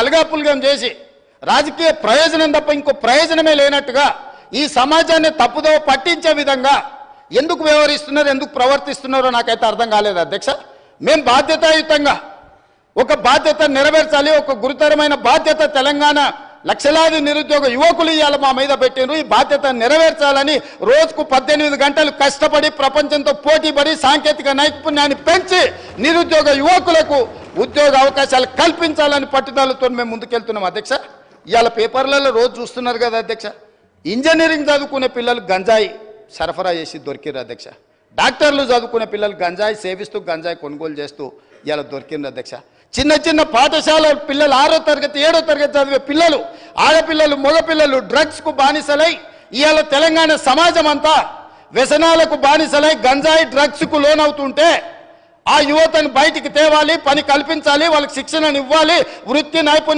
కలగాపులగం చేసి రాజకీయ ప్రయోజనం తప్ప ఇంకో ప్రయోజనమే లేనట్టుగా ఈ సమాజాన్ని తప్పుదో పట్టించే విధంగా ఎందుకు వ్యవహరిస్తున్నారు, ఎందుకు ప్రవర్తిస్తున్నారో నాకైతే అర్థం కాలేదు అధ్యక్ష. మేము బాధ్యతాయుతంగా ఒక బాధ్యత నెరవేర్చాలి, ఒక గురుతరమైన బాధ్యత తెలంగాణ లక్షలాది నిరుద్యోగ యువకులు ఇవాళ మా మీద పెట్టినారు. ఈ బాధ్యత నెరవేర్చాలని రోజుకు 18 గంటలు కష్టపడి ప్రపంచంతో పోటీపడి సాంకేతిక నైపుణ్యాన్ని పెంచి నిరుద్యోగ యువకులకు ఉద్యోగ అవకాశాలు కల్పించాలని పట్టుదలతో మేము ముందుకెళ్తున్నాం అధ్యక్ష. ఇవాళ పేపర్లలో రోజు చూస్తున్నారు కదా అధ్యక్ష, ఇంజనీరింగ్ చదువుకునే పిల్లలు గంజాయి సరఫరా చేసి దొరికిరు అధ్యక్ష. డాక్టర్లు చదువుకునే పిల్లలు గంజాయి సేవిస్తూ గంజాయి కొనుగోలు చేస్తూ ఇలా దొరికింది అధ్యక్ష. చిన్న చిన్న పాఠశాల పిల్లలు 6వ తరగతి 7వ తరగతి చదివే పిల్లలు, ఆడపిల్లలు మగపిల్లలు డ్రగ్స్కు బానిసలై ఇవాళ తెలంగాణ సమాజం అంతా వ్యసనాలకు బానిసలై గంజాయి డ్రగ్స్కు లోనవుతుంటే ఆ యువతను బయటికి తేవాలి, పని కల్పించాలి, వాళ్ళకి శిక్షణను ఇవ్వాలి, వృత్తి నైపుణ్యం